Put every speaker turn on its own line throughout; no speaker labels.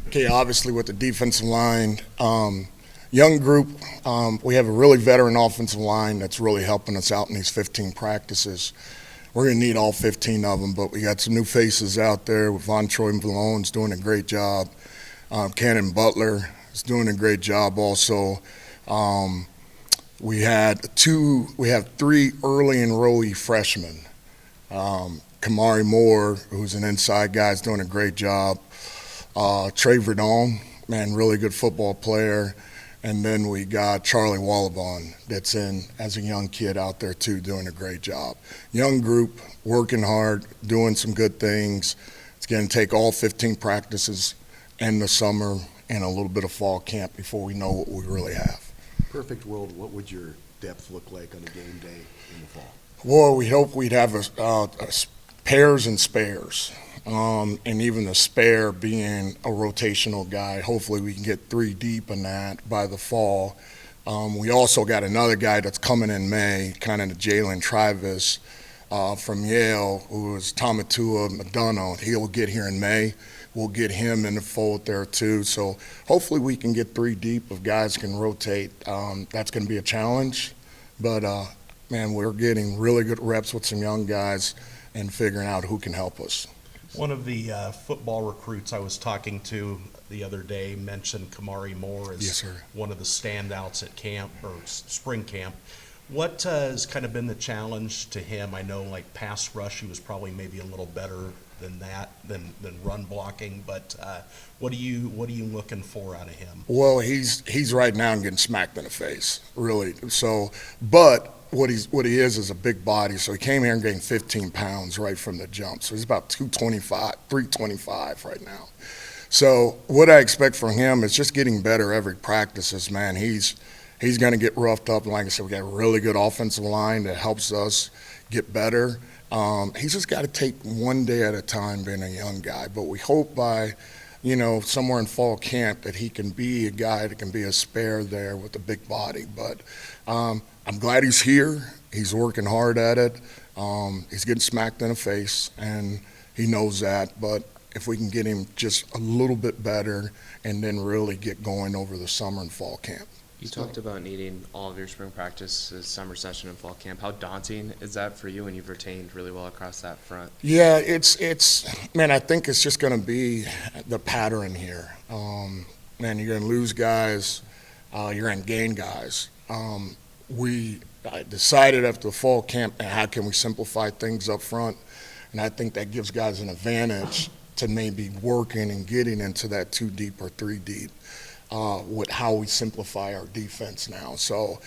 Okay, obviously with the defensive line, young group, we have a really veteran offensive line that's really helping us out in these 15 practices. We're going to need all 15 of them, but we got some new faces out there with Von Troy Malone's doing a great job. Cannon Butler is doing a great job also. We have three early enrollee freshmen. Kamari Moore, who's an inside guy, is doing a great job. Trey Verdon, man, really good football player. And then we got Charlie Wallabon that's in as a young kid out there too, doing a great job. Young group, working hard, doing some good things. It's going to take all 15 practices in the summer and a little bit of fall camp before we know what we really have.
Perfect world, what would your depth look like on a game day in the fall?
Well, we hope we'd have pairs and spares. And even the spare being a rotational guy. Hopefully we can get 3 deep in that by the fall. We also got another guy that's coming in May, kind of the Jalen Travis from Yale, who is Tomatua McDonough. He'll get here in May. We'll get him in the fold there too. So hopefully we can get 3 deep if guys can rotate. That's going to be a challenge. But, man, we're getting really good reps with some young guys and figuring out who can help us.
One of the football recruits I was talking to the other day mentioned Kamari Moore as one of the standouts at camp or spring camp. What has kind of been the challenge to him? I know, like pass rush, he was probably maybe a little better than that, than run blocking. But what are you looking for out of him?
Well, he's right now getting smacked in the face, really. So, but what he is a big body. So he came here and gained 15 pounds right from the jump. So he's about 325 right now. So what I expect from him is just getting better every practices, man. He's going to get roughed up. And like I said, we got a really good offensive line that helps us get better. He's just got to take one day at a time being a young guy. But we hope by, somewhere in fall camp that he can be a guy that can be a spare there with a big body. But I'm glad he's here. He's working hard at it. He's getting smacked in the face, and he knows that. But if we can get him just a little bit better and then really get going over the summer and fall camp.
You talked about needing all of your spring practices, summer session, and fall camp. How daunting is that for you when you've retained really well across that front?
Yeah, man, I think it's just going to be the pattern here. Man, you're going to lose guys. You're going to gain guys. I decided after the fall camp, how can we simplify things up front? And I think that gives guys an advantage to maybe working and getting into that 2 deep or 3 deep with how we simplify our defense now. So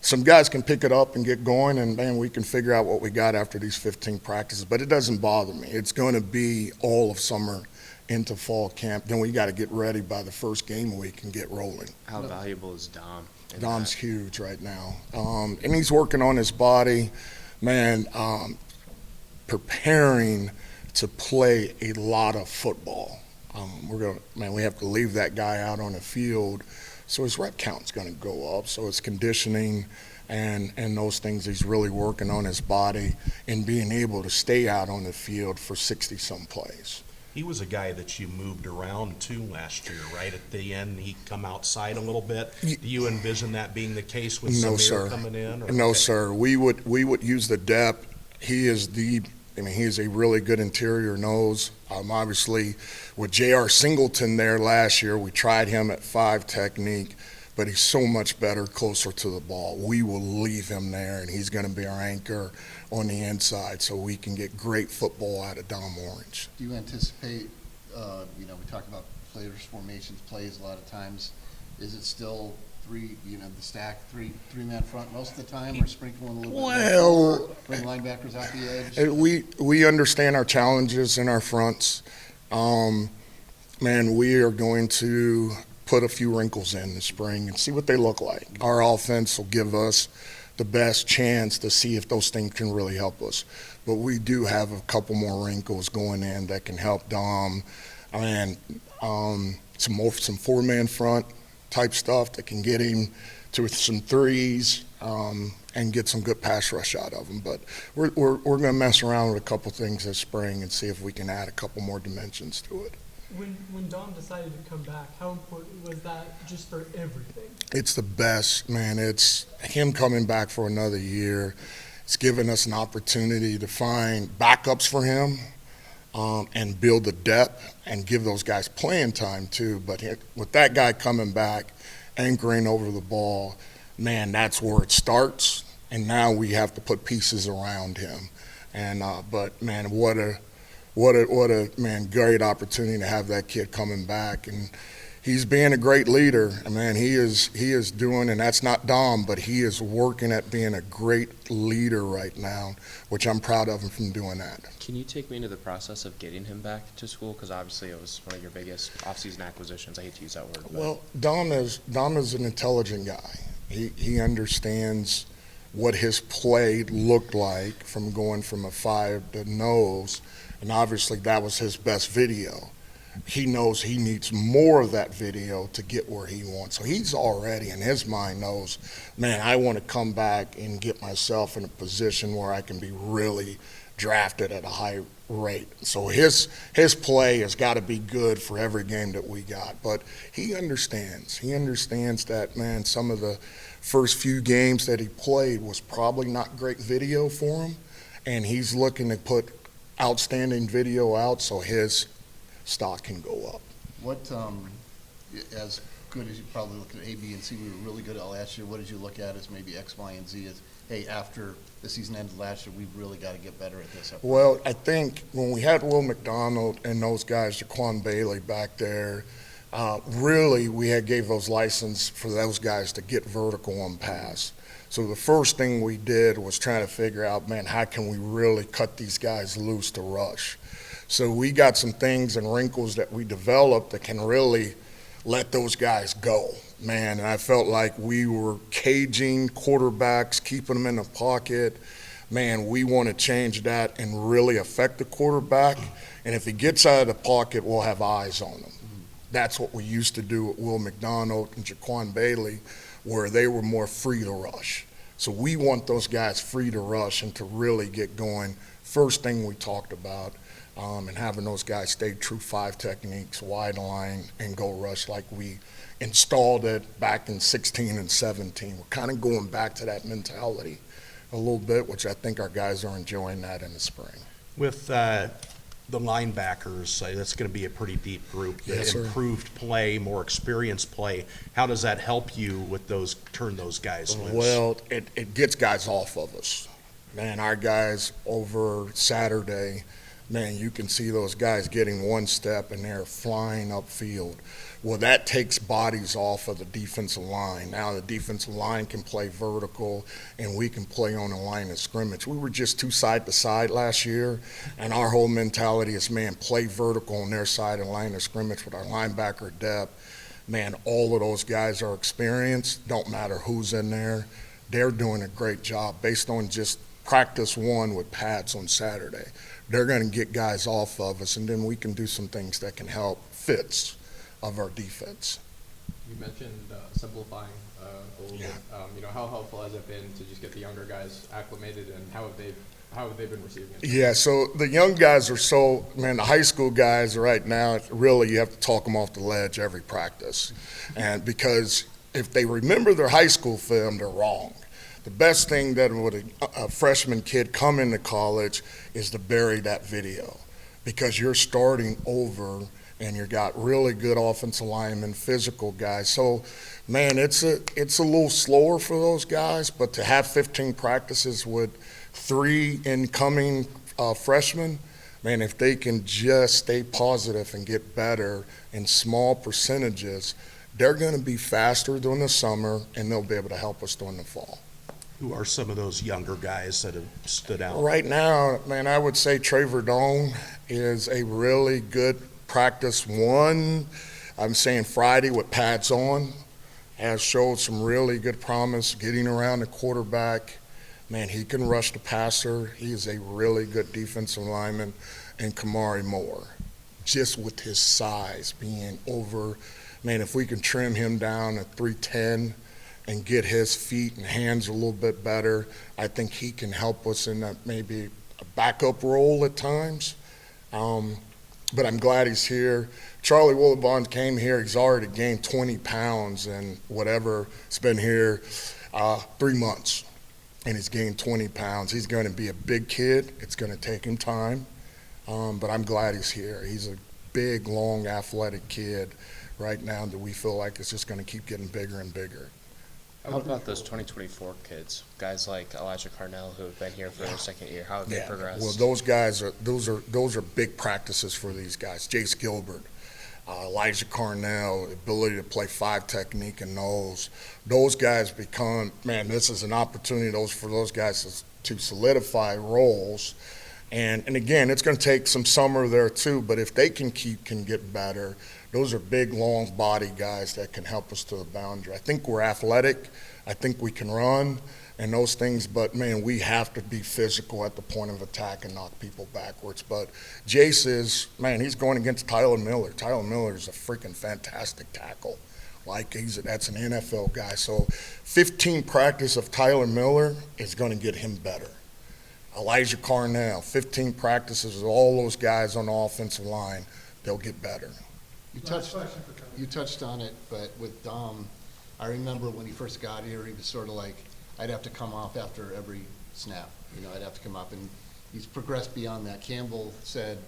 some guys can pick it up and get going, and man, we can figure out what we got after these 15 practices. But it doesn't bother me. It's going to be all of summer into fall camp. Then we got to get ready by the first game week and get rolling.
How valuable is Dom?
Dom's huge right now. And he's working on his body, man, preparing to play a lot of football. We have to leave that guy out on the field, so his rep count's going to go up. So his conditioning and those things, he's really working on his body and being able to stay out on the field for 60-some plays.
He was a guy that you moved around to last year, right? At the end, he come outside a little bit. Do you envision that being the case with Samir coming in?
No, sir. We would use the depth. He is a really good interior nose. Obviously, with J.R. Singleton there last year, we tried him at 5 technique, but he's so much better closer to the ball. We will leave him there, and he's going to be our anchor on the inside so we can get great football out of Dom Orange.
Do you anticipate, we talk about players' formations, plays a lot of times. Is it still the stack three-man front most of the time, or sprinkling a little bit more, bring linebackers out the edge?
We understand our challenges in our fronts. Man, we are going to put a few wrinkles in the spring and see what they look like. Our offense will give us the best chance to see if those things can really help us. But we do have a couple more wrinkles going in that can help Dom. Some four-man front type stuff that can get him to some threes and get some good pass rush out of him. But we're going to mess around with a couple things this spring and see if we can add a couple more dimensions to it.
When Dom decided to come back, how important was that just for everything?
It's the best, man. It's him coming back for another year. It's given us an opportunity to find backups for him, and build the depth and give those guys playing time too. But with that guy coming back, anchoring over the ball, man, that's where it starts. And now we have to put pieces around him. And but man, what a man, great opportunity to have that kid coming back. And he's being a great leader. And man, he is doing, and that's not Dom, but he is working at being a great leader right now, which I'm proud of him from doing that.
Can you take me into the process of getting him back to school? Because obviously it was one of your biggest offseason acquisitions. I hate to use that word. But.
Well, Dom is an intelligent guy. He understands what his play looked like from going from a 5 to nose, and obviously that was his best video. He knows he needs more of that video to get where he wants. So he's already, in his mind, knows, man, I want to come back and get myself in a position where I can be really drafted at a high rate. So his play has got to be good for every game that we got. But he understands. He understands that, man, some of the first few games that he played was probably not great video for him, and he's looking to put outstanding video out so his stock can go up.
What, as good as you probably look at A, B, and C, we were really good at last year. What did you look at as maybe X, Y, and Z as, hey, after the season ended last year, we've really got to get better at this?
Well, I think when we had Will McDonald and those guys, Jaquan Bailey back there, really we had gave those license for those guys to get vertical on pass. So the first thing we did was trying to figure out, man, how can we really cut these guys loose to rush? So we got some things and wrinkles that we developed that can really let those guys go, man. And I felt like we were caging quarterbacks, keeping them in the pocket. Man, we want to change that and really affect the quarterback. And if he gets out of the pocket, we'll have eyes on him. That's what we used to do with Will McDonald and Jaquan Bailey, where they were more free to rush. So we want those guys free to rush and to really get going. First thing we talked about, and having those guys stay true 5 techniques, wide line, and go rush like we installed it back in 16 and 17. We're kind of going back to that mentality a little bit, which I think our guys are enjoying that in the spring.
With the linebackers, that's going to be a pretty deep group. The
Yes, sir.
improved play, more experienced play. How does that help you with those, turn those guys loose?
Well, it gets guys off of us. Man, our guys over Saturday, man, you can see those guys getting one step and they're flying upfield. Well, that takes bodies off of the defensive line. Now the defensive line can play vertical and we can play on the line of scrimmage. We were just too side to side last year, and our whole mentality is, man, play vertical on their side of the line of scrimmage with our linebacker depth. Man, all of those guys are experienced. Don't matter who's in there. They're doing a great job based on just practice one with pads on Saturday. They're going to get guys off of us, and then we can do some things that can help fits of our defense.
You mentioned simplifying a little bit. How helpful has it been to just get the younger guys acclimated, and how have they been receiving it?
Yeah, so the young guys are the high school guys right now, really you have to talk them off the ledge every practice. And because if they remember their high school film, they're wrong. The best thing that would a freshman kid come into college is to bury that video, because you're starting over and you got really good offensive linemen, physical guys. So, man, it's a little slower for those guys, but to have 15 practices with 3 incoming freshmen, man, if they can just stay positive and get better in small percentages, they're going to be faster during the summer and they'll be able to help us during the fall.
Who are some of those younger guys that have stood out?
Right now, man, I would say Trey Verdon is a really good practice one. I'm saying Friday with pads on has showed some really good promise getting around the quarterback. Man, he can rush the passer. He is a really good defensive lineman. And Kamari Moore, just with his size being over, man, if we can trim him down at 310 and get his feet and hands a little bit better, I think he can help us in that maybe a backup role at times. but I'm glad he's here. Charlie Willibon came here. He's already gained 20 pounds and whatever. He's been here 3 months, and he's gained 20 pounds. He's going to be a big kid. It's going to take him time, but I'm glad he's here. He's a big, long, athletic kid right now that we feel like is just going to keep getting bigger and bigger.
How about those 2024 kids, guys like Elijah Carnell who have been here for their second year? How have they progressed?
Well, those guys are big practices for these guys. Jace Gilbert, Elijah Carnell, ability to play 5 technique and those guys become, man, this is an opportunity for those guys to solidify roles. And again, it's going to take some summer there too, but if they can get better, those are big, long body guys that can help us to the boundary. I think we're athletic. I think we can run and those things, but man, we have to be physical at the point of attack and knock people backwards. But Jace is, man, he's going against Tyler Miller. Tyler Miller is a freaking fantastic tackle. Like that's an NFL guy. So 15 practice of Tyler Miller is going to get him better. Elijah Carnell, 15 practices of all those guys on the offensive line, they'll get better.
You touched on it, but with Dom, I remember when he first got here, he was sort of like, I'd have to come off after every snap. I'd have to come up, and he's progressed beyond that. Campbell said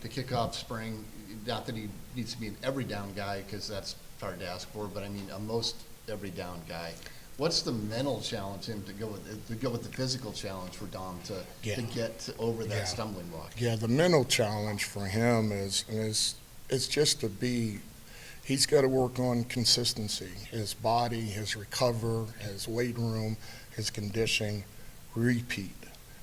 the kickoff spring, not that he needs to be an every down guy, because that's hard to ask for, but I mean a most every down guy. What's the mental challenge him to go with the physical challenge for Dom to get over that stumbling block?
Yeah, the mental challenge for him is just to be. He's got to work on consistency, his body, his recover, his weight room, his conditioning, repeat.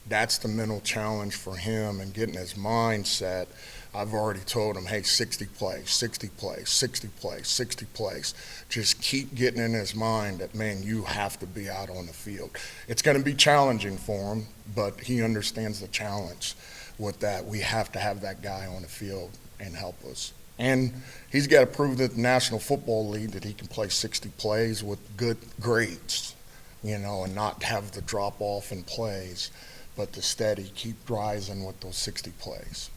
That's the mental challenge for him and getting his mind set. I've already told him, hey, 60 plays, 60 plays, 60 plays, 60 plays. Just keep getting in his mind that, man, you have to be out on the field. It's going to be challenging for him, but he understands the challenge with that. We have to have that guy on the field and help us. And he's got to prove to the National Football League that he can play 60 plays with good grades, and not have the drop off in plays, but to steady, keep rising with those 60 plays.